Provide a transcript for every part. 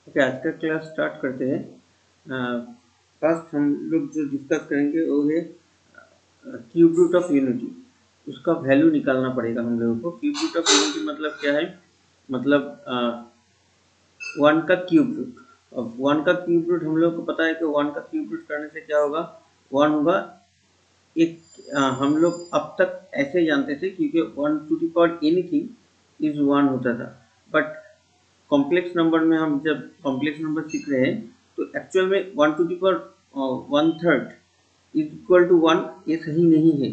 Okay, आज का class start करते हैं। फर्स्ट हम लोग जो डिस्कस करेंगे वो है क्यूब रूट ऑफ यूनिटी। उसका वैल्यू निकालना पड़ेगा हम लोगों को। क्यूब रूट ऑफ यूनिटी मतलब क्या है? मतलब वन का क्यूब रूट। अब वन का क्यूब रूट हम लोग को पता है कि वन का क्यूब रूट करने से क्या होगा? वन होगा एक। हम लोग अब तक ऐसे जानते थे क्योंकि one two the power anything is one होता था। बट कॉम्प्लेक्स नंबर में हम जब कॉम्प्लेक्स नंबर सीख रहे हैं तो एक्चुअल में one to the power one third is equal to one, ये सही नहीं है।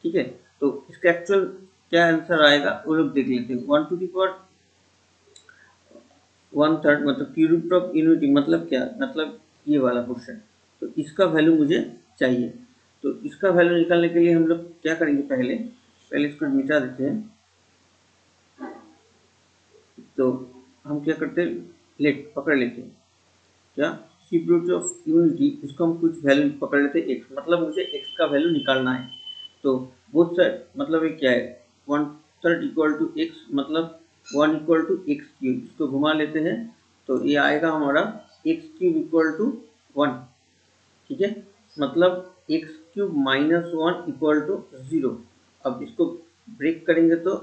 ठीक है, तो इसका एक्चुअल क्या आंसर आएगा वो लोग देख लेते हैं। One to the power one third मतलब क्यूब रूट ऑफ यूनिटी मतलब क्या? मतलब ये वाला क्वेश्चन। तो इसका वैल्यू मुझे चाहिए। तो इसका वैल्यू निकालने के लिए हम लोग क्या करेंगे? पहले पहले इसको मिटा देते हैं। तो हम क्या करते हैं? लेट पकड़ लेते हैं क्या? क्यूब रूट ऑफ यूनिटी, इसको हम कुछ वैल्यू पकड़ लेते हैं एक्स, मतलब मुझे एक्स का वैल्यू निकालना है। तो बोथ साइड मतलब ये क्या है? One third equal to x मतलब one equal to x cube. इसको घुमा लेते हैं तो ये आएगा हमारा x cube equal to one. ठीक है, मतलब x cube minus one equal to zero. अब इसको ब्रेक करेंगे तो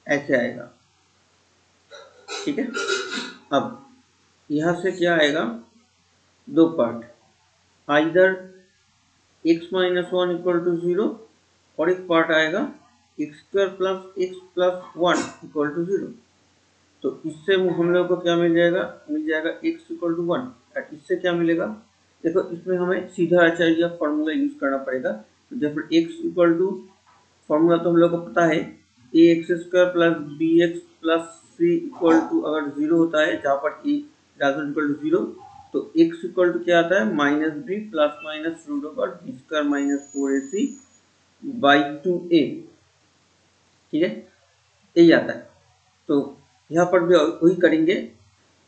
ऐसे आएगा। ठीक है, अब यहाँ से क्या आएगा? दो part, either x minus one equal to zero और एक पार्ट आएगा x square plus x plus one equal to zero. तो इससे हम लोग को क्या मिल जाएगा? मिल जाएगा x इक्वल टू वन। और इससे क्या मिलेगा? देखो, इसमें हमें सीधा आचार्य फॉर्मूला यूज करना पड़ेगा। तो जब x इक्वल टू फॉर्मूला तो हम लोग को पता है, a x square plus b x plus c equal to अगर जीरो होता है जहाँ पर a doesn't equal to zero, तो x इक्वल टू क्या आता है? Minus b plus minus root over b square minus four a c by two a. ठीक है, यही आता है। तो यहाँ पर भी वही करेंगे।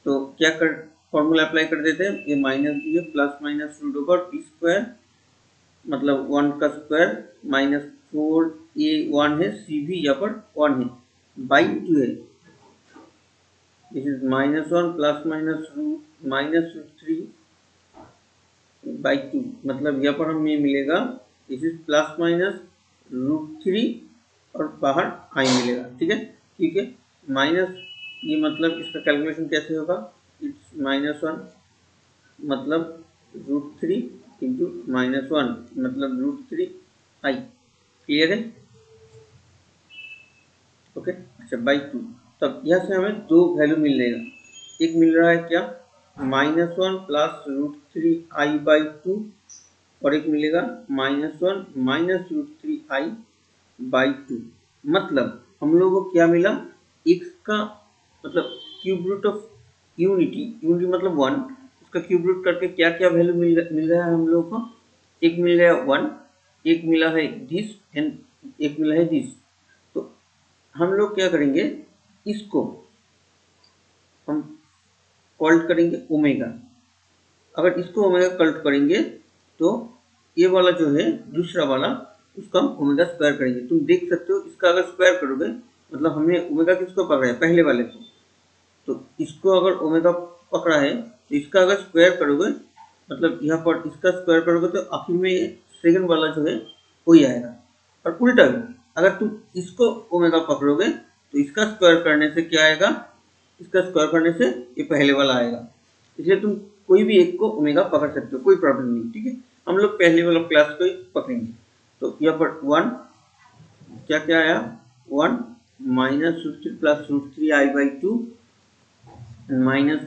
तो क्या कर फॉर्मूला अप्लाई कर देते हैं, ये माइनस बी है plus minus root over b square मतलब वन का square minus four a one है, सी भी यहाँ पर वन है, बाई टू है। This is minus one plus minus root minus root three by two, मतलब यहाँ पर हमें मिलेगा this is plus minus root three और बाहर आई मिलेगा। ठीक है, ठीक है, माइनस ये मतलब इसका कैलकुलेशन कैसे होगा? इट्स माइनस वन मतलब root three into minus one मतलब रूट थ्री आई। क्लियर है? ओके, अच्छा बाई टू। तब यहाँ से हमें दो वैल्यू मिल जाएगा। एक मिल रहा है क्या? Minus one plus root three i by two, और एक मिलेगा minus one minus root three i by two. मतलब हम लोगों को क्या मिला? एक्स का मतलब cube root of unity, unity मतलब वन, उसका क्यूब रूट करके क्या क्या वैल्यू मिल रहा है हम लोगों को? एक मिल रहा है वन, एक मिला है दिस एंड एक मिला है दिस। तो हम लोग क्या करेंगे? इसको हम कॉल्ट करेंगे ओमेगा। अगर इसको ओमेगा कॉल्ट करेंगे तो ये वाला जो है दूसरा वाला, उसका हम ओमेगा स्क्वायर करेंगे। तुम देख सकते हो, इसका अगर स्क्वायर करोगे मतलब हमने ओमेगा किसको पकड़ा है? पहले वाले को। तो इसको अगर ओमेगा पकड़ा है तो इसका अगर स्क्वायर करोगे मतलब यहाँ पर इसका स्क्वायर करोगे तो आखिर में सेकंड वाला जो है वही आएगा। और उल्टा भी, अगर तुम इसको ओमेगा पकड़ोगे तो इसका स्क्वायर करने से क्या आएगा? इसका स्क्वायर करने से ये पहले वाला आएगा। इसलिए तुम कोई भी एक को ओमेगा पकड़ सकते हो, कोई प्रॉब्लम नहीं। ठीक है, हम लोग पहले वाला क्लास को ही पकड़ेंगे। तो यहाँ पर वन क्या क्या आया? One minus root three plus root three i by two minus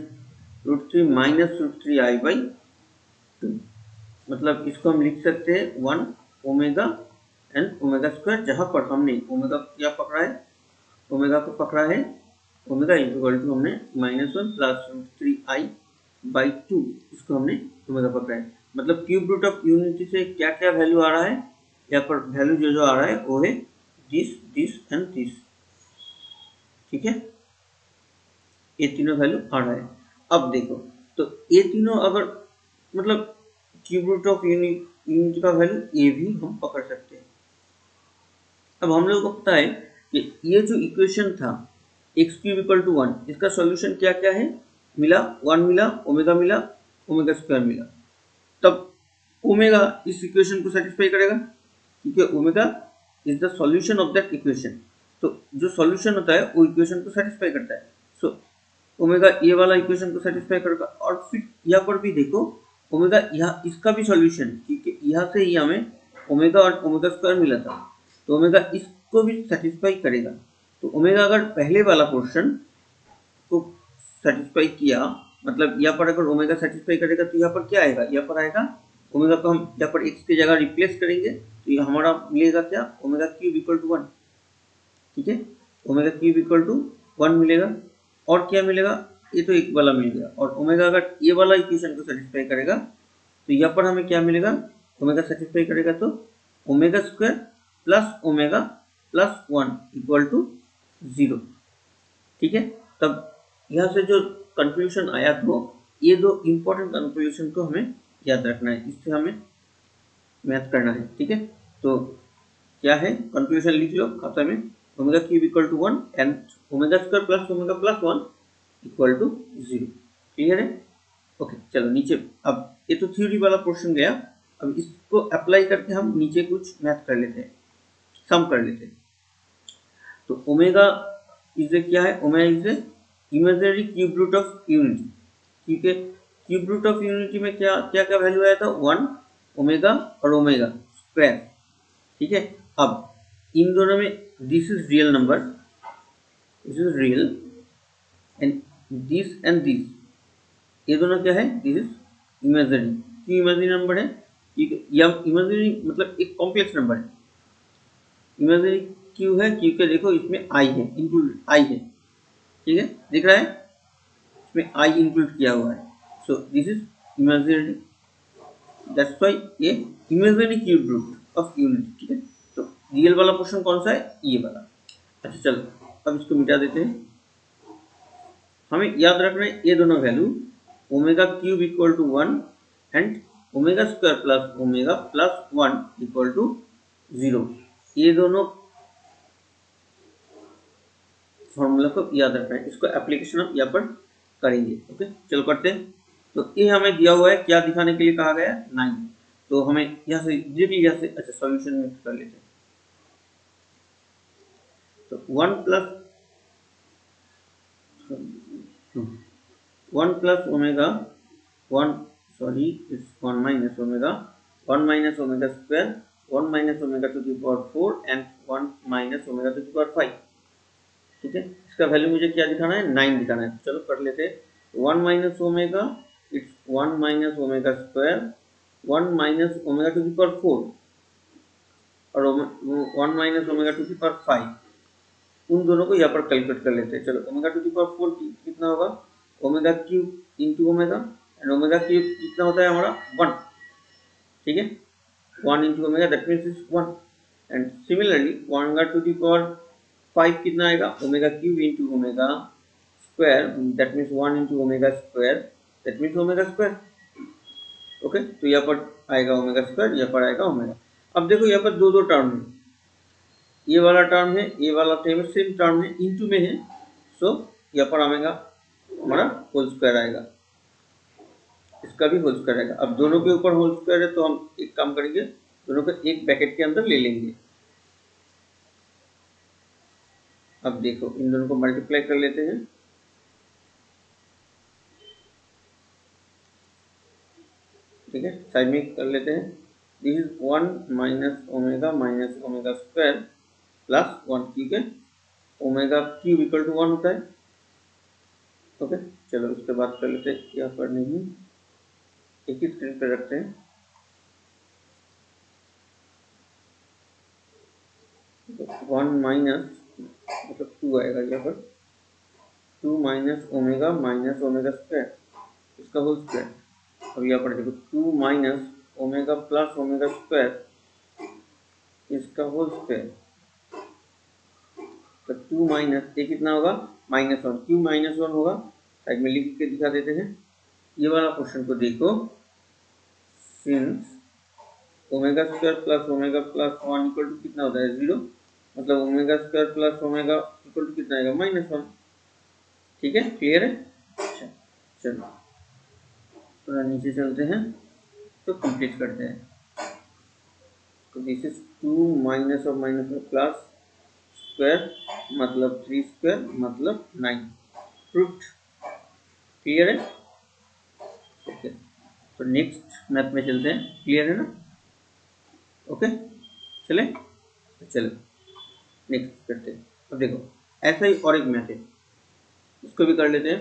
root three minus root three i by two. मतलब इसको हम लिख सकते हैं one omega and omega square, जहां पर हमने ओमेगा क्या पकड़ा है? ओमेगा को पकड़ा है ओमेगा इक्वल टू हमने minus one plus root three i by two, इसको हमने ओमेगा पकड़ा है। मतलब क्यूब रूट ऑफ यूनिटी से क्या क्या वैल्यू आ रहा है? यहाँ पर वैल्यू जो जो आ रहा है वो है दिस दिस एंड दिस। ठीक है, ये तीनों वैल्यू आ रहा है। अब देखो, तो ये तीनों अगर मतलब क्यूब रूट ऑफ यूनिटी का वैल्यू ये भी हम पकड़ सकते हैं। अब हम लोग को पता है कि ये जो इक्वेशन था x cube equal to one, इसका सॉल्यूशन क्या क्या है? मिला, 1 मिला, ओमेगा मिला, ओमेगा स्क्वायर मिला, तब ओमेगा इस इक्वेशन को सेटिस्फाई करेगा, क्योंकि omega is the solution of that equation. तो जो सॉल्यूशन होता है वो इक्वेशन को सेटिस्फाई करता है। सो ओमेगा ये वाला इक्वेशन को सेटिस्फाई करेगा। और फिर यहाँ पर भी देखो ओमेगा यहाँ इसका भी सॉल्यूशन, क्योंकि यहाँ से ही हमें ओमेगा और ओमेगा स्क्वायर मिला था, तो ओमेगा इसको भी सेटिस्फाई करेगा। तो ओमेगा अगर पहले वाला पोर्शन को सेटिस्फाई किया, मतलब यहाँ पर अगर ओमेगा सेटिस्फाई करेगा तो यहाँ पर क्या आएगा, यहाँ पर आएगा ओमेगा को हम यहाँ पर x की जगह रिप्लेस करेंगे, तो ये हमारा मिलेगा क्या, ओमेगा क्यूब इक्वल टू 1। ठीक है, ओमेगा क्यूब इक्वल टू 1 मिलेगा। और क्या मिलेगा, ये तो एक वाला मिल गया। और ओमेगा अगर ये वाला इक्वेशन को सेटिस्फाई करेगा तो यहाँ पर हमें क्या मिलेगा, ओमेगा सेटिस्फाई करेगा तो omega square plus omega plus 1 equal to 0। ठीक है, तब यहाँ से जो कंक्लूजन आया, तो ये दो इंपॉर्टेंट कंक्लूजन को हमें याद रखना है, इससे हमें मैथ करना है। ठीक है, तो क्या है, कंक्लूजन लिख लो खाता में, omega cube equal to 1 and omega square plus omega plus 1 equal to 0। Clear है? ओके, चलो नीचे, अब ये तो थ्योरी वाला पोर्शन गया, अब इसको अप्लाई करके हम नीचे कुछ मैथ कर लेते हैं, सम कर लेते हैं। तो ओमेगा इज क्या है, omega is imaginary cube root of unity. ठीक है, क्यूब रूट ऑफ यूनिटी में क्या क्या क्या वैल्यू आया था, 1, ओमेगा और ओमेगा स्क्वायर। ठीक है, अब इन दोनों में this is real number, this is real, and this ये दोनों क्या है, दिस इज इमेजिनरी। क्यों इमेजिनरी नंबर है, क्योंकि यह इमेजिनरी मतलब एक कॉम्प्लेक्स नंबर है। इमेजिनरी क्यों है, क्योंकि देखो इसमें आई है, इंक्लूड आई है। ठीक है, दिख रहा है, इसमें आई इंक्लूड किया हुआ है। So this is imaginary, that's why ये imaginary cube root of unity. ठीक है, तो रियल वाला पोर्शन कौन सा है, ये वाला। अच्छा चलो, अब इसको मिटा देते हैं। हमें याद रखना है ये दोनों value, omega cube equal to 1 and omega square plus omega plus 1 equal to 0। ये दोनों फॉर्मूला को याद रखना है, इसको एप्लीकेशन हम यहाँ पर करेंगे। ओके, चलो करते हैं। तो ये हमें दिया हुआ है, क्या दिखाने के लिए कहा गया है, 9। तो हमें यहाँ से डायरेक्टली यहाँ से अच्छा सॉल्यूशन में कर लेते हैं। तो 1 plus omega 1, sorry it's 1 minus omega, 1 minus omega square, 1 minus omega to the power 4 and 1 minus omega to the power 5। ठीक है, इसका वैल्यू मुझे क्या दिखाना है, 9 दिखाना है। चलो कर लेते हैं। 1 minus omega, it's 1 minus omega square, 1 minus omega to the power 4 और 1 minus omega to the power 5, उन दोनों को यहाँ पर कैलकुलेट कर लेते हैं। चलो, ओमेगा टू द पावर 4 कितना होगा, omega cube into omega, and omega cube कितना होता है हमारा 1। ठीक है, 1 into omega that means is 1, and similarly omega to the power 5 कितना आएगा, omega cube into omega square, that means 1 into omega square, that means omega square. Okay, तो यहाँ पर आएगा ओमेगा स्क्वायर, यहाँ पर आएगा ओमेगा। अब देखो यहाँ पर दो टर्म है, ये वाला टर्म है, ये वाला टर्म सेम टर्म है, इंटू में है, सो यहाँ पर आएगा हमारा होल स्क्वायर आएगा, इसका भी होल स्क्वायर आएगा। अब दोनों के ऊपर होल स्क्वायर है, तो हम एक काम करेंगे, दोनों को एक ब्रैकेट के अंदर ले लेंगे। अब देखो इन दोनों को मल्टीप्लाई कर लेते हैं। ठीक है, साइड में कर लेते हैं। This is 1 minus omega square plus 1, ठीक है, ओमेगा क्यूब इक्वल टू 1 होता है। ओके, चलो उसके बाद कर लेते हैं, यहाँ पर नहीं, एक ही स्क्रीन पे रखते हैं। 1 माइनस मतलब 2 आएगा यहाँ पर, 2 माइनस ओमेगा स्क्वायर, इसका होल स्क्वायर। अब यहाँ पर देखो 2 minus omega plus omega square, इसका होल स्क्वायर। तो 2 माइनस ये कितना होगा, -1। क्यों -1 होगा, साइड में लिख के दिखा देते हैं। ये वाला क्वेश्चन को देखो, since omega square plus omega plus 1 equal to कितना होता है, 0, मतलब omega square plus omega equal to कितना आएगा, -1। ठीक है, क्लियर है। अच्छा, चलो थोड़ा नीचे चलते हैं तो कंप्लीट करते हैं। तो this is 2 minus of plus square मतलब 3 स्क्वायर मतलब 9 प्रूफ। क्लियर है? ओके, तो नेक्स्ट मैथ में चलते हैं। क्लियर है ना? ओके चले, चलो नेक्स्ट करते हैं। अब देखो ऐसा ही और एक मैथ है, इसको भी कर लेते हैं,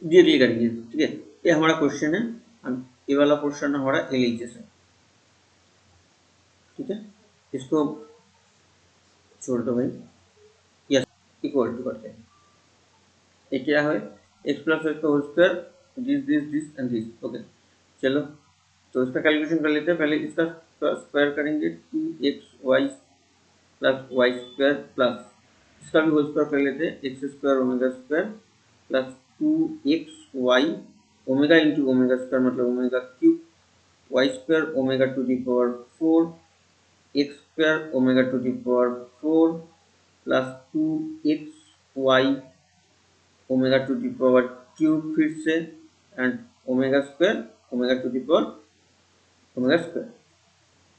डायरेक्टली करेंगे। ठीक है, ये हमारा क्वेश्चन है, हम ये वाला क्वेश्चन हमारा एलएचएस है। ठीक है, इसको छोड़ दो भाई, यस इक्वल टू करते हैं। ये क्या है, एक्स प्लस एक्स का whole square this and this. Okay चलो, तो इसका कैलकुलेशन कर लेते हैं। पहले इसका स्क्वायर करेंगे, 2xy plus y square plus इसका भी होल स्क्वायर कर लेते हैं, x square omega square plus 2xy omega into omega square मतलब omega cube, y square omega to the power 4 x square omega to the power 4 plus 2xy omega to the power cube फिर से and omega square omega to the power omega square.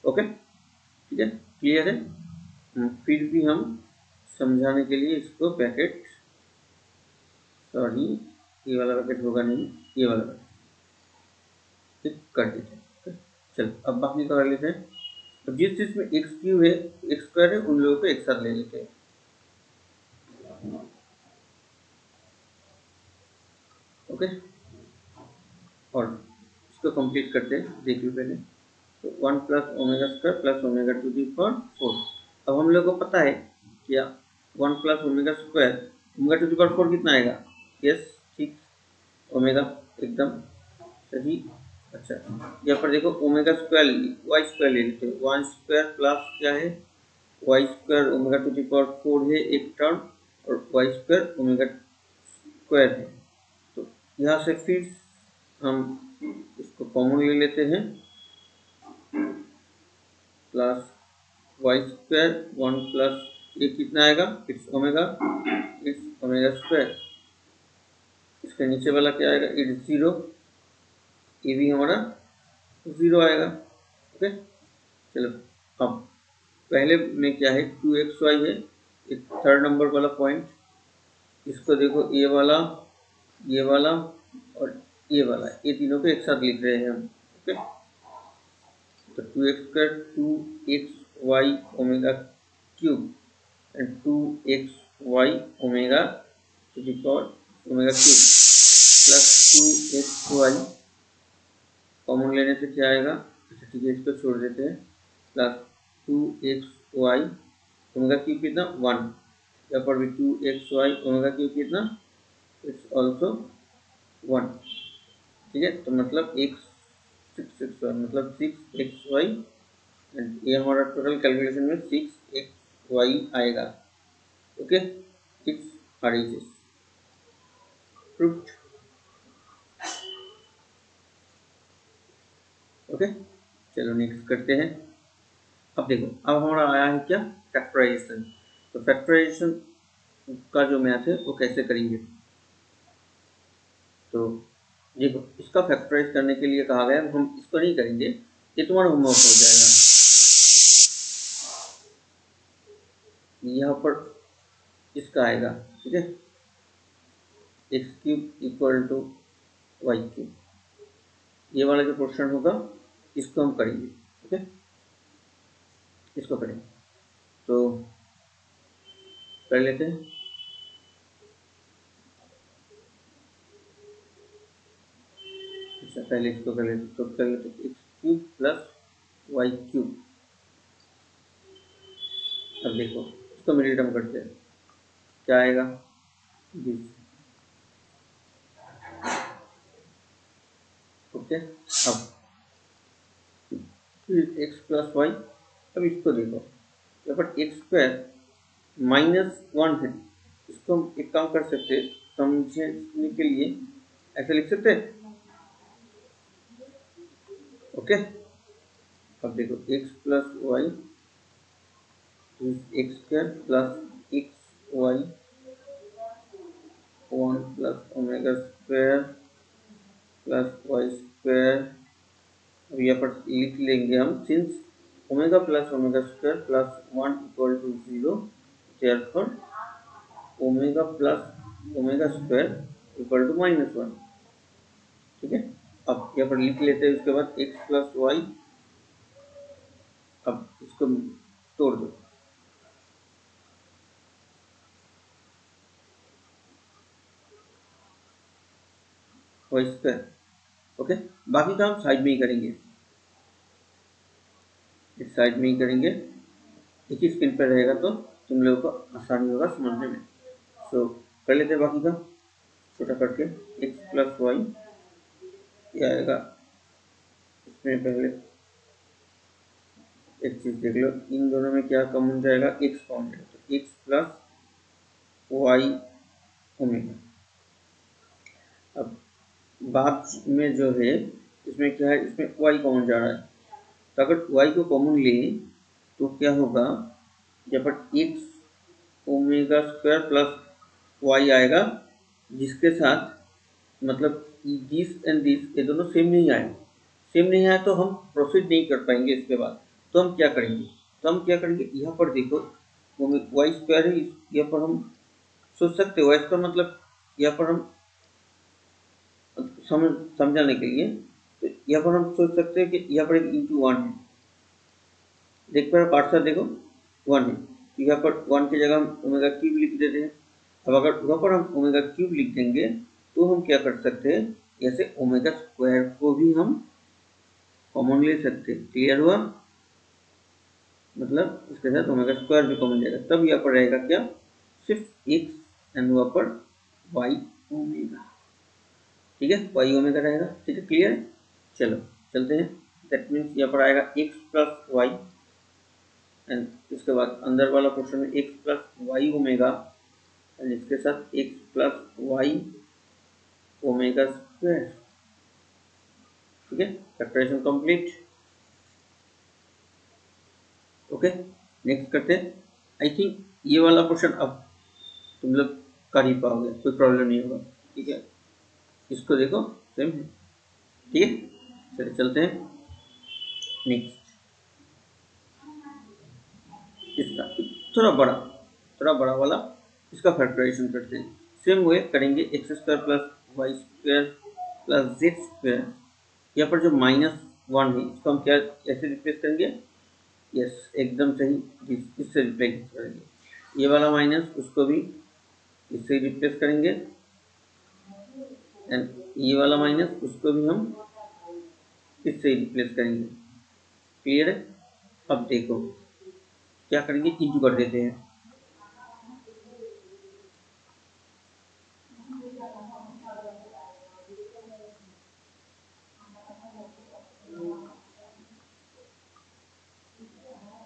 Okay ठीक है, clear है? फिर भी हम समझाने के लिए इसको ब्रैकेट, सॉरी ये वाला ब्रैकेट होगा नहीं, ये वाला ब्रैकेट कर देते हैं। चलो अब बाकी कर लेते हैं। तो जिस चीज में एक्स क्यूब है एक्स स्क्वायर है उन लोगों को एक साथ ले लेते हैं। ओके, और इसको कंप्लीट करते हैं, देखिए पहले। तो 1 plus omega square plus omega to the power 4। अब हम लोग को पता है क्या, 1 plus omega square omega to the power 4 कितना आएगा? यस ठीक, ओमेगा एकदम सही। अच्छा यहाँ पर देखो ओमेगा स्क्वायर वाई स्क्वायर ले लेते हैं। 1 स्क्वायर प्लस क्या है, y square omega to the power 4 है एक टर्म, और वाई स्क्वायर ओमेगा स्क्वायर है। तो यहाँ से फिर हम इसको कॉमन ले लेते हैं, प्लस वाई स्क्वायर 1 प्लस ये कितना आएगा, इट्स ओमेगा स्क्वायर। इसके नीचे वाला क्या आएगा, इट्स 0, ये भी हमारा 0 आएगा। ओके चलो, अब पहले में क्या है 2xy है, एक थर्ड नंबर वाला पॉइंट, इसको देखो ये वाला और ये वाला, ये तीनों को एक साथ लिख रहे हैं हम। ओके तो 2x square 2xy omega cube and 2xy omega to the power omega cube plus 2xy common लेने से क्या आएगा, अच्छा ठीक है इसको छोड़ देते हैं, प्लस 2xy ओमेगा क्यूब कितना 1, यहाँ पर भी 2xy ओमेगा क्यूब कितना, इट्स ऑल्सो 1। ठीक है, तो मतलब x 6xy मतलब 6xy एंड ये हमारा टोटल कैलकुलेशन में 6xy आएगा। Okay 6 RHS proved. ओके चलो नेक्स्ट करते हैं। अब देखो अब हमारा आया है क्या, फैक्टराइजेशन। तो फैक्टराइजेशन का जो मैथ है वो कैसे करेंगे, तो देखो इसका फैक्टराइज करने के लिए कहा गया, हम इसको नहीं करेंगे, ये तुम्हारा होमवर्क हो जाएगा। यहाँ पर इसका आएगा, ठीक है, x cube equal to y cube, ये वाला जो क्वेश्चन होगा इसको हम करेंगे। ओके इसको करेंगे, तो कर लेते हैं। अच्छा पहले इसको कर लेते, तो कर लेते x cube plus y cube. अब देखो इसको मिडिल टर्म करते हैं, क्या आएगा, दिस। ओके अब एक्स प्लस वाई, अब इसको देखो यहाँ पर एक्स स्क्वायर -1 है, इसको हम एक काम कर सकते हैं, समझने के लिए ऐसे लिख सकते हैं। ओके अब देखो x plus y x square plus x y one plus omega square plus y square. अब यहाँ पर लिख लेंगे हम, since omega plus omega square plus one equal to zero, therefore omega plus omega square equal to minus one. ठीक है, अब यहाँ पर लिख लेते हैं, उसके बाद एक्स प्लस वाई। अब इसको तोड़ दो, वाई स्क्वायर। ओके, बाकी काम साइड में ही करेंगे, इस साइड में ही करेंगे, एक ही स्क्रीन पर रहेगा तो तुम लोगों को आसानी होगा समझने में। सो कर लेते हैं बाकी का छोटा करके। एक्स प्लस वाई ये आएगा, इसमें पहले एक चीज देख लो, इन दोनों में क्या कॉमन जाएगा, एक्स कॉमन जाएगा, तो एक्स प्लस वाई ओमेगा। अब बाद में जो है इसमें क्या है, इसमें वाई कॉमन जा रहा है, तो अगर वाई को कॉमन ले तो क्या होगा, यहाँ पर x omega square plus y आएगा, जिसके साथ मतलब दिस एंड दिस ये दोनों सेम नहीं आए, सेम नहीं आए तो हम प्रोसीड नहीं कर पाएंगे इसके बाद। तो हम क्या करेंगे, यहाँ पर देखो वाई स्क्वायर है, यहाँ पर हम सोच सकते हो, वाई स्क्वायर मतलब यहाँ पर हम समझाने के लिए, तो यहाँ पर हम सोच सकते हैं कि यहाँ पर एक इंटू वन है, देख पर पार्ट देखो वन है, तो यहाँ पर वन की जगह हम ओमेगा क्यूब लिख देते हैं। अब अगर वहाँ पर हम ओमेगा क्यूब लिख देंगे तो हम क्या कर सकते हैं, जैसे ओमेगा स्क्वायर को भी हम कॉमन ले सकते हैं। क्लियर हुआ, मतलब इसके साथ ओमेगा स्क्वायर भी कॉमन जाएगा, तब यहाँ पर रहेगा क्या, सिर्फ एक्स एंड वहाँ पर वाई ओमेगा। ठीक है, वाई ओमेगा रहेगा। ठीक है, क्लियर, चलो चलते हैं। दैट मीन्स यहाँ पर आएगा एक्स प्लस वाई, एंड इसके बाद अंदर वाला क्वेश्चन में x plus y omega, and इसके साथ x plus y omega square. ठीक है, फैक्टराइजेशन कंप्लीट। ओके, नेक्स्ट करते हैं। आई थिंक ये वाला क्वेश्चन अब तुम लोग कर ही पाओगे, कोई प्रॉब्लम नहीं होगा। ठीक है, इसको देखो सेम है। ठीक है, चलिए चलते हैं नेक्स्ट। इसका थोड़ा बड़ा वाला इसका फैक्टराइजेशन करते हैं। सेम वे करेंगे, x square plus y square plus z square. यहाँ पर जो माइनस वन है इसको हम क्या ऐसे रिप्लेस करेंगे, यस एकदम सही, इससे रिप्लेस करेंगे। ये वाला माइनस उसको भी इससे रिप्लेस करेंगे, एंड ये वाला माइनस उसको भी हम इससे रिप्लेस करेंगे। क्लियर है, अब देखो क्या करेंगे, इंटू कर देते हैं।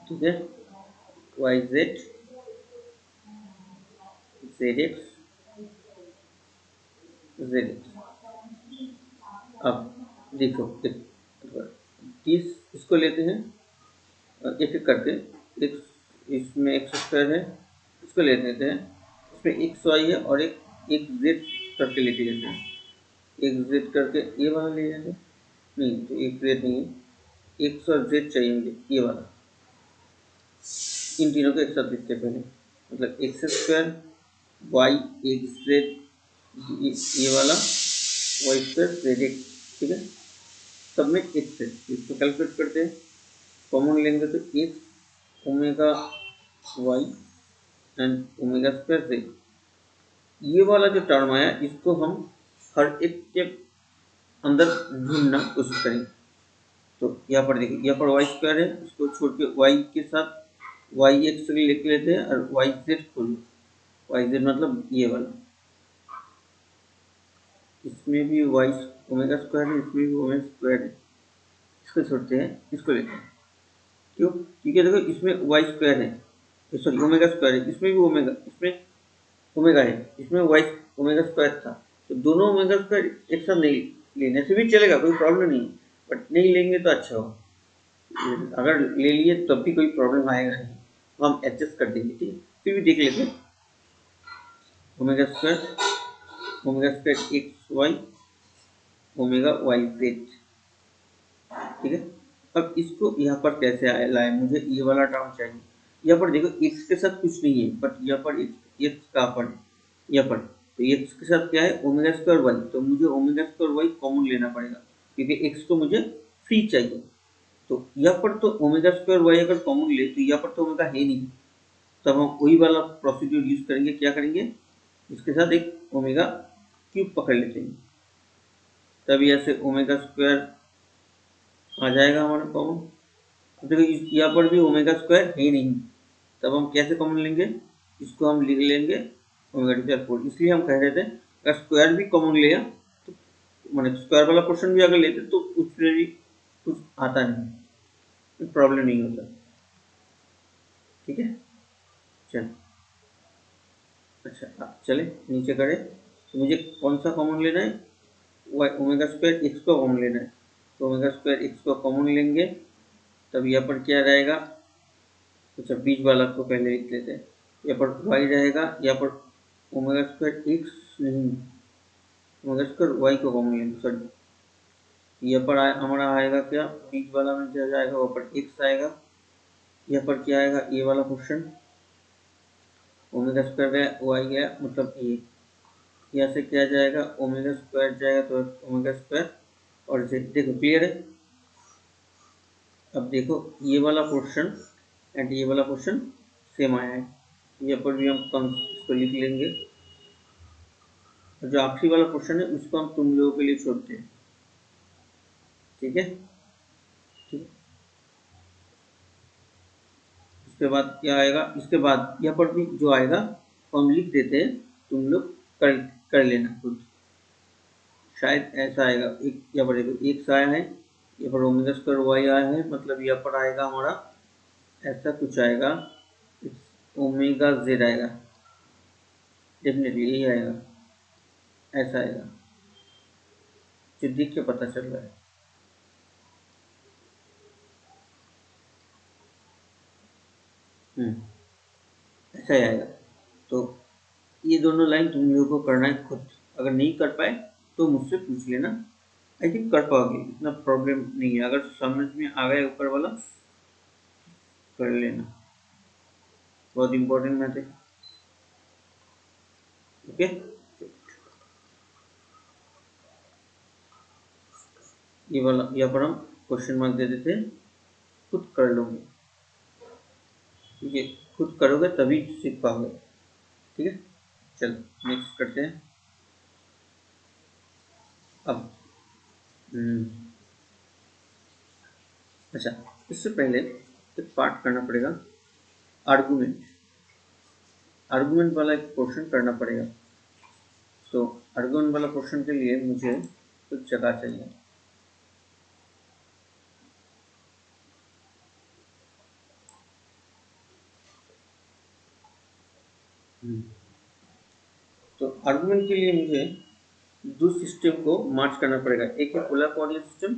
ठीक है, y z z x z x. अब देखो तीस इसको लेते हैं, एक एक करके, एक्स इसमें एक्स स्क्वायर है, इसको ले लेते हैं, इसमें एक्स वाई है, और एक जेड करके लेके लेते हैं, एक जेड करके ये वाला ले लेंगे, नहीं तो एक जेड नहीं है, एक्स और जेड चाहिए मुझे, ये वाला, इन तीनों को एक साथ लिखते हैं पहले, मतलब एक्स स्क्वायर वाई एक जेड, ये वाला वाई स्क्वायर जेड एक्स। ठीक है, सब में एक्स है, इसको कैलकुलेट करते हैं, कॉमन लेंगे तो x omega y and omega square z. ये वाला जो टर्म आया इसको हम हर एक के अंदर ढूंढना कोशिश करेंगे। तो यहाँ पर देखिए, यहाँ पर वाई स्क्वायर है, इसको छोड़ के वाई के साथ वाई एक्स लिख लेते हैं, और वाई जेड खोलो, वाई जेड मतलब ये वाला, इसमें भी वाई ओमेगा स्क्वायर है, इसमें भी ओमेगा स्क्वायर है, इसको छोड़ते हैं, इसको लेते हैं। क्यों, क्योंकि देखो इसमें वाई स्क्वायर है, सॉरी ओमेगा स्क्वायर है, इसमें भी ओमेगा, इसमें ओमेगा है, इसमें वाई ओमेगा स्क्वायर था, तो दोनों ओमेगा स्क्वायर एक साथ नहीं लेने से भी चलेगा, कोई प्रॉब्लम नहीं, बट नहीं लेंगे तो अच्छा हो, अगर ले लिए तब भी कोई प्रॉब्लम आएगा नहीं, हम एडजस्ट कर देंगे। ठीक है, फिर भी देख लेते हैं, omega square omega square x y omega y z. ठीक है, अब इसको यहाँ पर कैसे लाए, मुझे ये वाला टर्म चाहिए। यहाँ पर देखो x के साथ कुछ नहीं है, बट यहाँ पर x कहाँ पर है, यहाँ पर, तो x के साथ क्या है ओमेगा स्क्वायर वाई, तो मुझे ओमेगा स्क्वायर वाई कॉमन लेना पड़ेगा क्योंकि x तो मुझे फ्री चाहिए। तो यहाँ पर तो ओमेगा स्क्वायर वाई अगर कॉमन ले तो यहाँ पर तो ओमेगा है नहीं, तब हम वही वाला प्रोसीड्यूर यूज करेंगे। क्या करेंगे, इसके साथ एक ओमेगा क्यूब पकड़ लेते हैं, तब यहाँ से ओमेगा स्क्वायर आ जाएगा हमारा कॉमन। तो देखो यहाँ पर भी ओमेगा स्क्वायर है नहीं, तब हम कैसे कॉमन लेंगे, इसको हम लिख लेंगे ओमेगा टी स्क्वायर 4। इसलिए हम कह रहे थे अगर स्क्वायर भी कॉमन लिया तो मैंने स्क्वायर वाला पोर्शन भी अगर लेते तो उसमें भी कुछ आता नहीं, प्रॉब्लम नहीं होता। ठीक है, चल अच्छा चले नीचे करें, तो मुझे कौन सा कॉमन लेना है, ओमेगा स्क्वायर एक्स को कॉमन लेना है, तो ओमेगा स्क्वायर एक्स को कॉमन लेंगे, तब यहाँ पर क्या रहेगा, अच्छा बीच वाला को पहले लिख लेते हैं, यहाँ पर y रहेगा, यहाँ पर ओमेगा स्क्वायर एक्स नहीं, ओमेगा स्क्वायर वाई को कॉमन लेंगे, सॉरी यहाँ पर हमारा आएगा क्या, बीच वाला में क्या जाएगा, वहाँ पर एक्स आएगा, यहाँ पर क्या आएगा ये वाला क्वेश्चन, ओमेगा स्क्वायर गया वाई गया मतलब ये, यहाँ से क्या जाएगा ओमेगा स्क्वायर जाएगा तो ओमेगा स्क्वायर और जेड। देखो क्लियर है, अब देखो ये वाला पोर्शन एंड ये वाला पोर्शन सेम आया है, यहाँ पर भी हम इसको लिख लेंगे, और जो आखिरी वाला पोर्शन है उसको हम तुम लोगों के लिए छोड़ते हैं। ठीक है, ठीक, इसके बाद क्या आएगा, इसके बाद यहाँ पर भी जो आएगा वो हम लिख देते हैं, तुम लोग कर लेना खुद, शायद ऐसा आएगा। एक यहाँ पर देखो एक्स आया है, यहाँ पर ओमेगा स्क्वायर वाई आया है, मतलब यहाँ पर आएगा हमारा ऐसा कुछ आएगा, ओमेगा जेड आएगा, डेफिनेटली यही आएगा, ऐसा आएगा जो देख के पता चल रहा है। ऐसा ही आएगा। तो ये दोनों लाइन तुम लोगों को करना है खुद, अगर नहीं कर पाए तो मुझसे पूछ लेना, आई थिंक कर पाओगे, इतना प्रॉब्लम नहीं है, अगर समझ में आ गया ऊपर वाला कर लेना, बहुत इंपॉर्टेंट मैथ है। ओके, ये वाला यहाँ पर हम क्वेश्चन मार्क दे देते हैं, खुद कर लोगे, ठीक है, खुद करोगे तभी सीख पाओगे। ठीक है, चलो नेक्स्ट करते हैं। अब अच्छा, इससे पहले एक पार्ट करना पड़ेगा, आर्गुमेंट, आर्गुमेंट वाला एक पोर्शन करना पड़ेगा। तो आर्गुमेंट वाला पोर्शन के लिए मुझे कुछ जगह चाहिए। तो आर्गुमेंट के लिए मुझे दो सिस्टम को मार्च करना पड़ेगा, एक है पोलर कोऑर्डिनेट सिस्टम,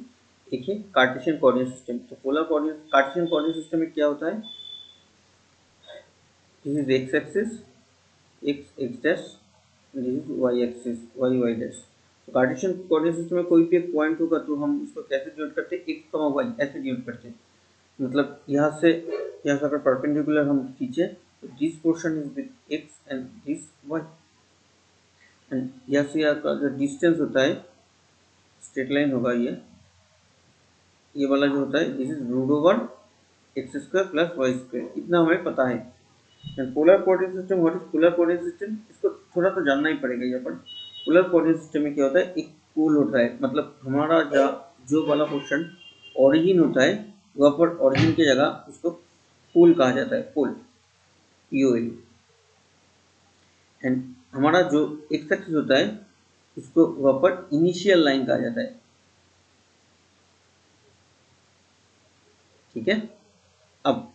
एक है कार्टेशियन कोऑर्डिनेट सिस्टम। तो polar coordinate Cartesian coordinate system में क्या होता है, this is x axis, x x dash, this is y axis, y y dash. तो कार्टेशियन कोऑर्डिनेट सिस्टम में कोई भी एक पॉइंट होगा तो हम उसको कैसे डिनोट करते हैं, एक्स कॉमा वाई ऐसे डिनोट करते हैं, मतलब यहाँ से अगर परपेंडिकुलर हम खींचे तो this portion is with x and this y, and यहाँ से यहाँ का जो डिस्टेंस होता है स्ट्रेट लाइन होगा, ये वाला जो होता है this is root over x square plus y square, इतना हमें पता है। And polar coordinate system, what is polar coordinate system, इसको थोड़ा तो जानना ही पड़ेगा। यहाँ पर पोलर कोऑर्डिनेट सिस्टम में क्या होता है, एक पोल होता है, मतलब हमारा जो वाला पोर्शन ओरिजिन होता है वहाँ पर ओरिजिन की जगह उसको पोल कहा जाता है, पोल, POL। एंड हमारा जो एक्स एक्सिस होता है उसको वहाँ पर इनिशियल लाइन कहा जाता है। ठीक है, अब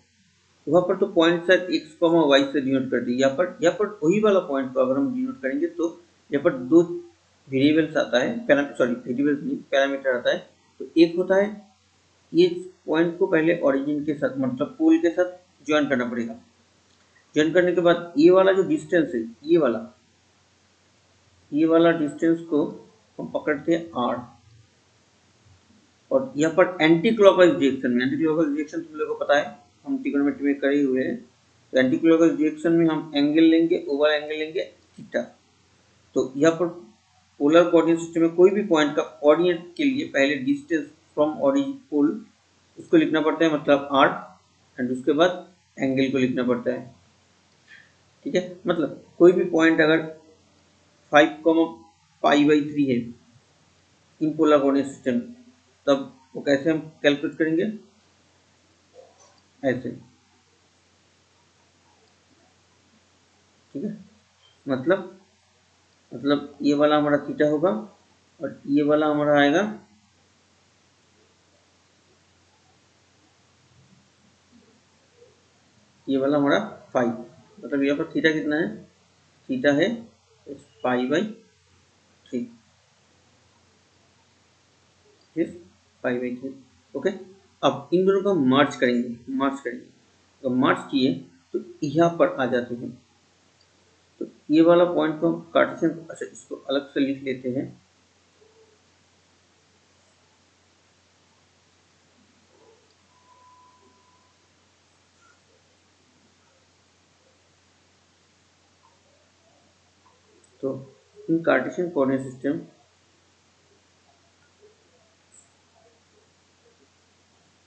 वहाँ पर तो पॉइंट शायद एक्स कॉमा वाई से डिनोट कर दी, यहाँ पर वही वाला पॉइंट को अगर हम डिनोट करेंगे तो यहाँ पर दो वेरिएबल्स आता है, सॉरी वेरिएबल्स नहीं पैरामीटर आता है। तो एक होता है ये पॉइंट को पहले ओरिजिन के साथ मतलब पोल के साथ ज्वाइन करना पड़ेगा, ज्वाइन करने के बाद ये वाला जो डिस्टेंस है, ये वाला ये वाला डिस्टेंस को हम पकड़ते हैं r, और यहाँ पर एंटी क्लॉकवाइज डायरेक्शन में, एंटी क्लॉकवाइज डायरेक्शन तुम लोगों को पता है, हम ट्रिग्नोमेट्री में करे हुए हैं। तो एंटी क्लॉकवाइज डायरेक्शन में हम एंगल लेंगे, ओवर एंगल लेंगे थीटा। तो यहाँ पर पोलर कोऑर्डिनेट सिस्टम में कोई भी पॉइंट का कोऑर्डिनेट के लिए पहले डिस्टेंस फ्रॉम ओरिजिन पोल उसको लिखना पड़ता है, मतलब r, एंड उसके बाद एंगल को लिखना पड़ता है। ठीक है, मतलब कोई भी पॉइंट अगर 5,π/3 है इन पोलर कोऑर्डिनेट सिस्टम, तब वो कैसे हम कैलकुलेट करेंगे, ऐसे। ठीक है, मतलब ये वाला हमारा थीटा होगा और ये वाला हमारा आएगा, ये वाला हमारा 5, मतलब यहाँ पर थीटा कितना है, थीटा है π/3, π/3। ओके, अब इन दोनों को मार्च करेंगे, तो मार्च किए तो यहाँ पर आ जाते हैं। तो ये वाला पॉइंट को हम कार्टेशियन, अच्छा इसको अलग से लिख लेते हैं। तो इन कार्टेशियन कोऑर्डिनेट सिस्टम,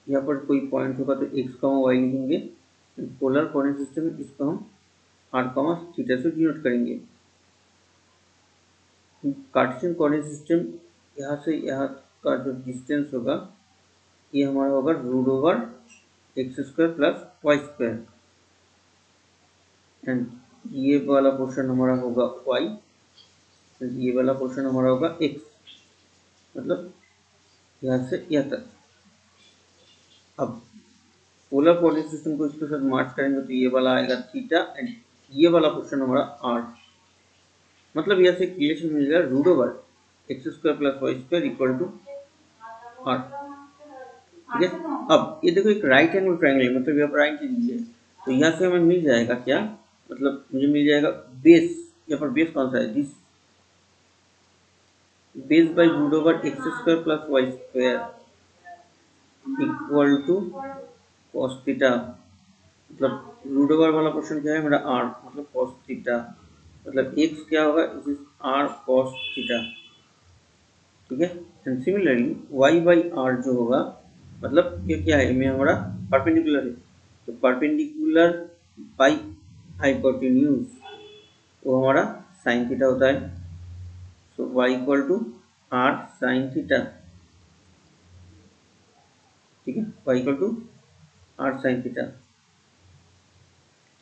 यहाँ पर कोई पॉइंट होगा तो x, y लिखेंगे। पोलर कोऑर्डिनेट सिस्टम में इसको हम r, थीटा से डिनोट करेंगे। कार्टेशियन कोऑर्डिनेट सिस्टम, यहाँ से यहाँ का जो डिस्टेंस होगा ये हमारा होगा √x² प्लस y², एंड ये वाला पोर्शन हमारा होगा y, ये वाला पोर्शन हमारा होगा x, मतलब यहाँ से यहाँ तक। अब पोलर कोऑर्डिनेट सिस्टम को इसके साथ मार्च करेंगे तो ये वाला आएगा थीटा, एंड ये वाला पोर्शन हमारा r, मतलब यहाँ से रिलेशन मिल जाएगा √x² plus y² equal to r। ठीक है, अब ये देखो एक राइट एंगल ट्रायंगल, मतलब यहाँ पर राइट एंगल है, तो यहाँ से हमें मिल जाएगा क्या, मतलब मुझे मिल जाएगा बेस, यहाँ पर बेस कौन सा है, this base by √x² plus y² equal to cos theta, मतलब √, वाला क्वेश्चन क्या है मेरा r, मतलब cos थीटा, मतलब x क्या होगा, it is r cos theta. ठीक है, एंड सिमिलरली y/r जो होगा, मतलब ये क्या है, में हमारा परपेंडिकुलर है, तो परपेंडिकुलर बाई हाइपोटेन्यूज वो हमारा साइन थीटा होता है। So y equal to r sine theta. ठीक है, y equal to r sine theta.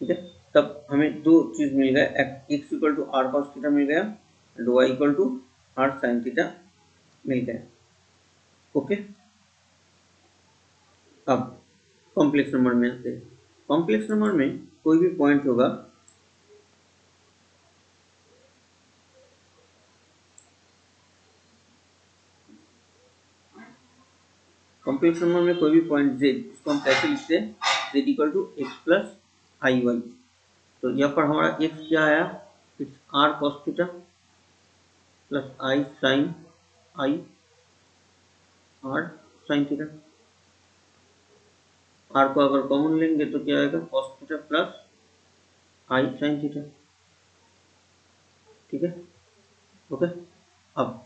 ठीक है, तब हमें दो चीज मिल गया, x equal to r cos theta मिल गया, and y equal to r sine theta मिल गया। ओके, अब कॉम्प्लेक्स नंबर में आते हैं। कॉम्प्लेक्स नंबर में कोई भी पॉइंट होगा, कॉम्प्लेक्स नंबर में कोई भी पॉइंट z, इसको हम कैसे लिखते हैं, z equal to x plus i y. तो यहाँ पर हमारा x क्या आया, it's r cos theta plus i sine i r sine theta. r को अगर कॉमन लेंगे तो क्या आएगा, cos theta plus i sine theta. ठीक है, ओके। अब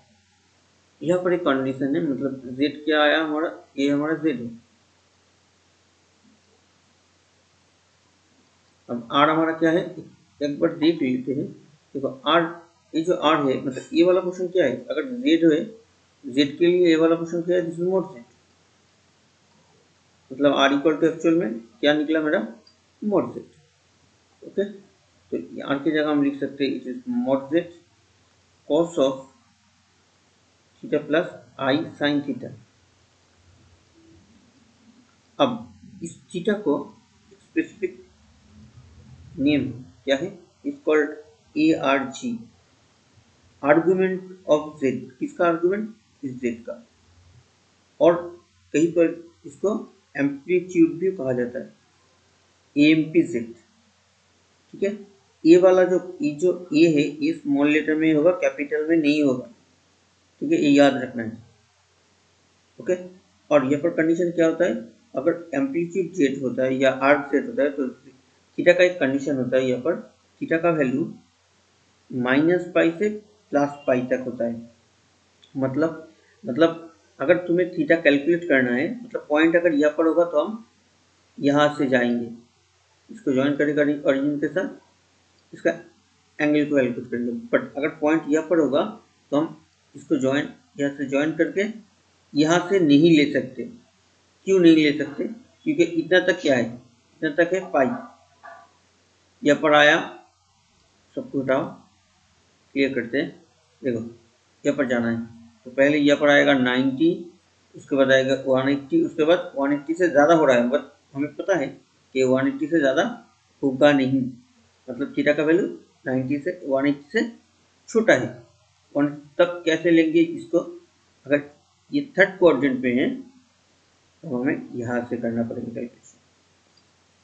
यहाँ पर एक कंडीशन है, मतलब z क्या आया हमारा, ये हमारा z है। अब r हमारा क्या है, एक बार देख लेते हैं। देखो r, ये जो r है, मतलब ये वाला क्वेश्चन क्या है, अगर z है, z के लिए ये वाला क्वेश्चन क्या है, दिस इज मॉड z, मतलब r इक्वल टू एक्चुअल में क्या निकला मेरा, मॉड z। ओके, तो r की जगह हम लिख सकते हैं, it is mod z cos of theta plus i sine theta. अब इस थीटा को स्पेसिफिक नेम क्या है, is called ARG, argument of z। किसका आर्गुमेंट, इस z का, और कहीं पर इसको एम्पलीट्यूड भी कहा जाता है, AMPZ। ठीक है, ए वाला जो ए है ये स्मॉल लेटर में होगा, कैपिटल में नहीं होगा, ठीक है, ये याद रखना है। ओके, और यहाँ पर कंडीशन क्या होता है, अगर एम्पलीट्यूड जेड होता है या आर्क जेड होता है तो थीटा का एक कंडीशन होता है, यहाँ पर थीटा का वैल्यू -पाई से +पाई तक होता है। मतलब अगर तुम्हें थीटा कैलकुलेट करना है, मतलब पॉइंट अगर यहाँ पर होगा तो हम यहाँ से जाएंगे, इसको ज्वाइन करेगा ओरिजिन के साथ, इसका एंगल को कैलकुलेट करेंगे। बट अगर पॉइंट यहाँ पर होगा तो हम इसको यहाँ से ज्वाइन करके यहाँ से नहीं ले सकते। क्यों नहीं ले सकते, क्योंकि इतना तक क्या है, इतना तक है पाई, यहाँ पर आया, सबको हटाओ, क्लियर करते हैं। देखो यहाँ पर जाना है तो पहले यहाँ पर आएगा 90, उसके बाद आएगा 180, उसके बाद 180 से ज़्यादा हो रहा है, बट हमें पता है कि 180 से ज़्यादा होगा नहीं, मतलब थीटा का वैल्यू 90 से 180 से छोटा है। 1 तक कैसे लेंगे इसको, अगर ये थर्ड क्वाड्रेंट पे है तो हमें यहाँ से करना पड़ेगा कैलकुलेशन,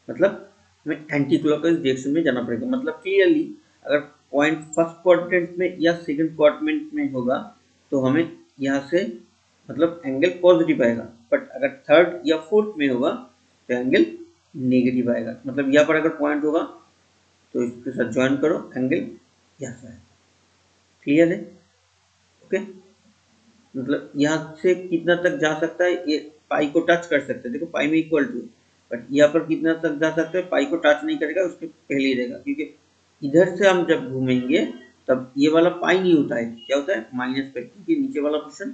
मतलब हमें एंटी क्लॉकवाइज डायरेक्शन में जाना पड़ेगा। मतलब क्लियरली अगर पॉइंट फर्स्ट क्वाड्रेंट में या सेकंड क्वाड्रेंट में होगा तो हमें यहाँ से मतलब एंगल पॉजिटिव आएगा, बट अगर थर्ड या फोर्थ में होगा तो एंगल नेगेटिव आएगा। मतलब यहाँ पर अगर पॉइंट होगा तो इसके साथ ज्वाइन करो, एंगल यहाँ से आएगा। क्लियर है? ओके, मतलब यहाँ से कितना तक जा सकता है, ये पाई को टच कर सकते हैं, देखो पाई में इक्वल टू, बट यहाँ पर कितना तक जा सकता है, पाई को टच नहीं करेगा, उसके पहले ही रहेगा, क्योंकि इधर से हम जब घूमेंगे तब ये वाला पाई नहीं होता है, क्या होता है -पाई, क्योंकि नीचे वाला पोर्शन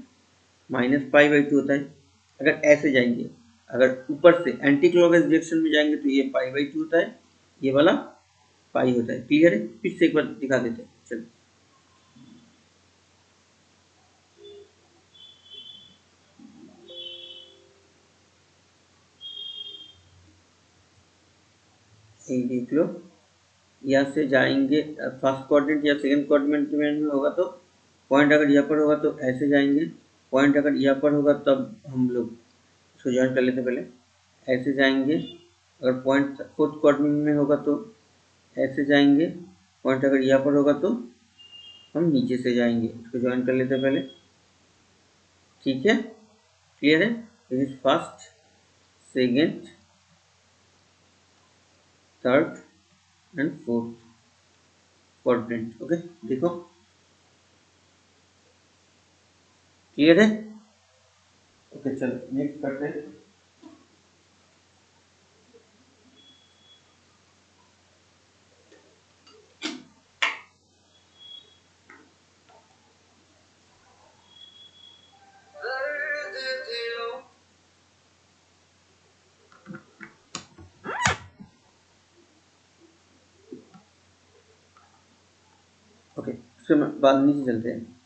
-पाई/2 होता है। अगर ऐसे जाएंगे, अगर ऊपर से एंटी क्लॉकवाइज डायरेक्शन में जाएंगे तो ये पाई/2 होता है, ये वाला पाई होता है। क्लियर है? फिर से एक बार दिखा देते हैं, चलो। ये देख लो, यहाँ से जाएंगे, फर्स्ट क्वाड्रेंट या सेकंड क्वाड्रेंट में होगा तो पॉइंट अगर यहाँ पर होगा तो ऐसे जाएंगे, पॉइंट अगर यहाँ पर होगा तब हम लोग इसको ज्वाइन कर लेते, पहले ऐसे जाएंगे, अगर पॉइंट फोर्थ क्वाड्रेंट में होगा तो ऐसे जाएंगे, पॉइंट अगर यहाँ पर होगा तो हम नीचे से जाएंगे, इसको ज्वाइन कर लेते पहले, ठीक है, क्लियर है? This is first, second, third and fourth quadrant. Okay, देखो क्लियर है? ओके, चलो नेक्स्ट करते हैं। ओके, उसके बाद नीचे चलते हैं।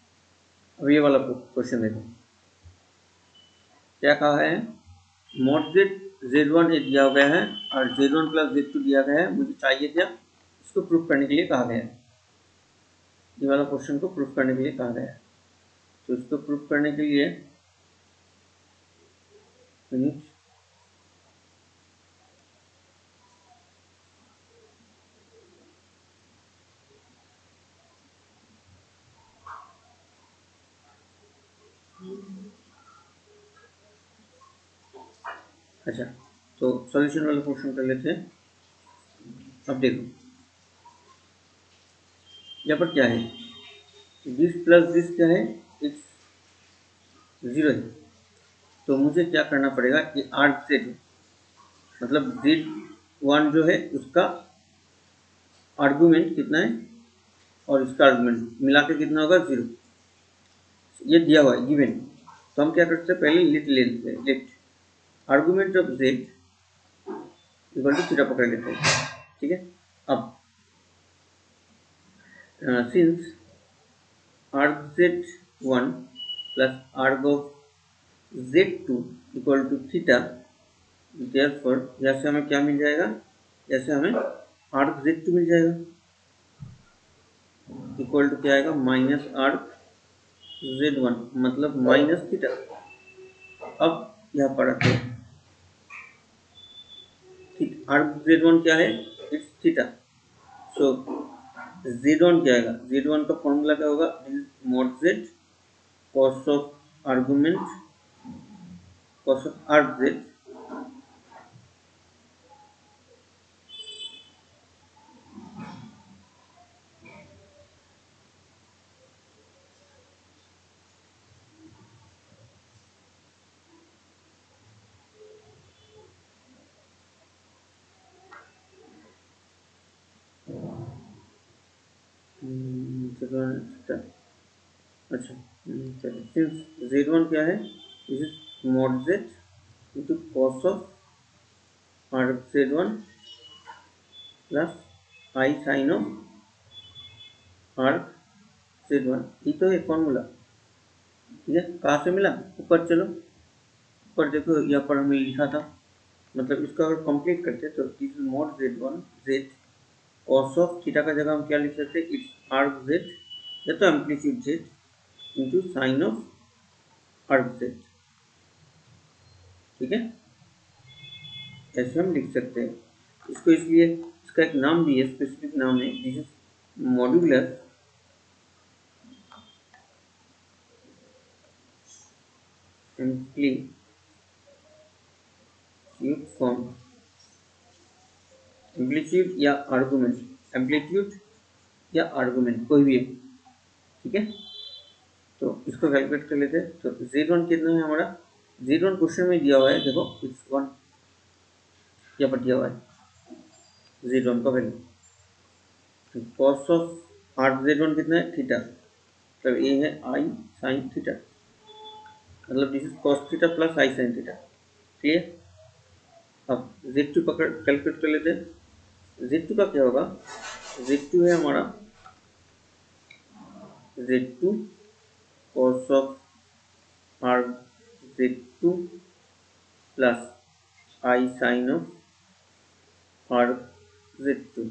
अब ये वाला क्वेश्चन देखो, क्या कहा है, मोड Z1 ये दिया गया है और Z1 + Z2 दिया गया है, मुझे चाहिए था, इसको प्रूफ करने के लिए कहा गया है, ये वाला क्वेश्चन को प्रूफ करने के लिए कहा गया है। तो इसको प्रूफ करने के लिए अच्छा, तो सॉल्यूशन वाला क्वेश्चन कर लेते हैं। अब देखो यहाँ पर क्या है, दिस प्लस दिस क्या है, x 0 है, तो मुझे क्या करना पड़ेगा, ये आर्क सेट है, मतलब Z1 जो है उसका आर्गुमेंट कितना है और इसका आर्गुमेंट मिला के कितना होगा, 0, ये दिया हुआ है गिवन। तो हम क्या करते हैं, पहले लिट ले लेते हैं, लिट argument of z equal to theta पकड़ लेते हैं, ठीक है। अब since arg z1 plus arg of z2 equal to theta, therefore यहाँ से हमें क्या मिल जाएगा, जैसे हमें arg z2 मिल जाएगा, इक्वल टू क्या आएगा, -arg z1 मतलब माइनस थीटा। अब यहाँ पर आते हैं, arg z1 क्या है, इट्स थीटा, सो z1 क्या आएगा, z1 का फॉर्मूला क्या होगा, mod z cos of argument cos of arc z अच्छा सिंस z1 क्या है, this is mod z into cos of arc z1 plus i sine of arc z1, ये तो है फॉर्मूला। ठीक है, कहाँ से मिला, ऊपर चलो, ऊपर देखो यहाँ पर हमने लिखा था, मतलब इसका अगर कंप्लीट करते तो this is mod z1 z cos of theta का जगह हम क्या लिख सकते हैं, इट्स आर्क z या तो amplitude z into sine of arc z। ठीक है, ऐसे हम लिख सकते हैं इसको, इसलिए इसका एक नाम भी है, स्पेसिफिक नाम है, this is modulus amplitude form, amplitude या आर्गुमेंट, एम्पलीट्यूड या आर्गुमेंट कोई भी है। ठीक है, तो इसको कैलकुलेट कर लेते हैं। तो z1 कितना है हमारा, z1 क्वेश्चन में दिया हुआ है, देखो इट्स 1 यहाँ पर दिया हुआ है z1 का value, cos of arc z1 कितना है, थीटा, तो ये है आई साइन थीटा, मतलब this is cos theta plus i sine theta. Clear, अब z2 पकड़ कैलकुलेट कर लेते हैं। z2 का क्या होगा, z2 है हमारा z2 cos of arc z2 plus i sine of arc z2,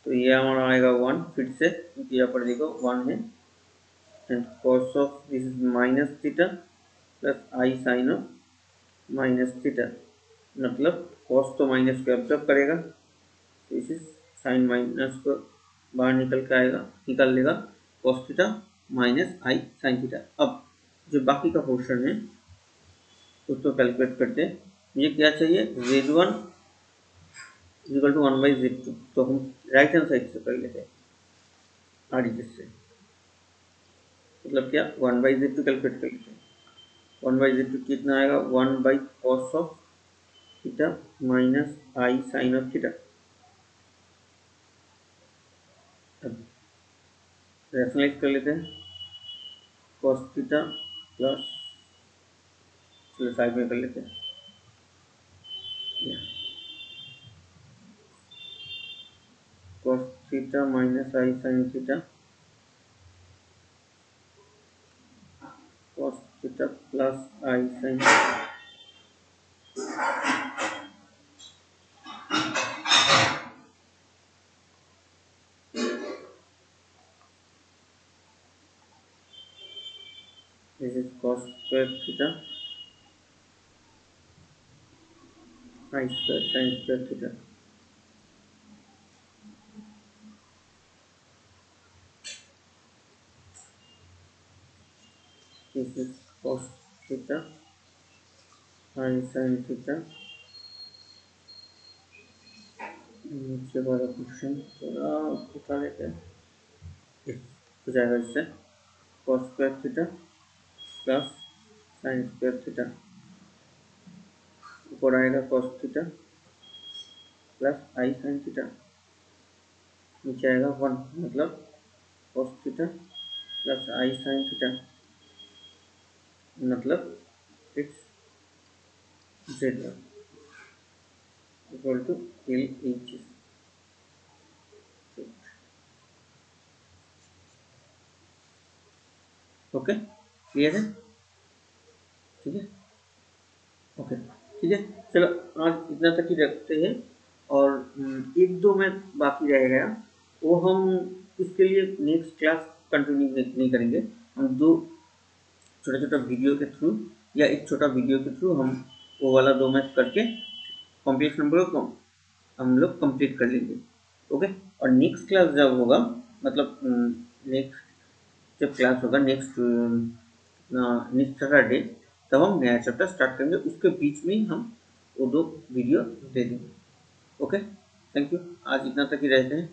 तो ये हमारा आएगा 1 फिर से, क्योंकि यहाँ पर देखो 1 है, and cos of this is minus theta plus i sine of minus theta, मतलब cos तो माइनस को एब्जॉर्ब करेगा, तो इस साइन माइनस को बाहर निकल के आएगा, निकाल लेगा cos theta minus i sine theta. अब जो बाकी का पोर्शन है उसको कैलकुलेट करते हैं। ये क्या चाहिए, z1 इक्वल टू 1/z2, तो हम राइट हैंड साइड से कर लेते हैं आरडीएस से, मतलब क्या 1/z2 कैलकुलेट कर लेते हैं। 1/z2 कितना आएगा, 1/cos of theta minus i sine of theta. अब रेशनलाइज कर लेते हैं, cos थीटा प्लस, चलो साइड में कर लेते हैं, cos theta minus i sine theta, cos theta plus i sine, this is cos square theta i square sine square theta. This is cos theta i sine theta. नीचे वाला question थोड़ा उठा लेते हैं, हो जाएगा इससे, cos square theta plus sine square theta, ऊपर आएगा cos theta plus i sine theta, नीचे आएगा 1, मतलब cos theta plus i sine theta, मतलब it's z1 equal to L H. Okay, clear है, ठीक है, ओके, ठीक है, चलो आज इतना तक ही रखते हैं। और एक दो में बाकी रह गया, वो हम इसके लिए नेक्स्ट क्लास कंटिन्यू नहीं करेंगे, हम दो छोटा छोटा वीडियो के थ्रू या एक छोटा वीडियो के थ्रू हम वो वाला दो मैथ करके कॉम्प्लेक्स नंबर को हम लोग कंप्लीट कर लेंगे। ओके। और नेक्स्ट क्लास जब होगा, मतलब नेक्स्ट जब क्लास होगा नेक्स्ट नेक्स्ट सैटरडे, तब हम नया चैप्टर स्टार्ट करेंगे, उसके बीच में ही हम वो 2 वीडियो दे देंगे। Okay, thank you. आज इतना तक ही रहते हैं,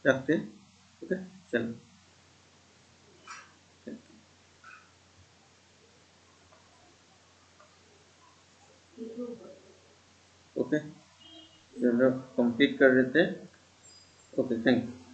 रखते हैं। ओके, चलो, ओके, चलो कंप्लीट कर देते हैं। Okay, thank you.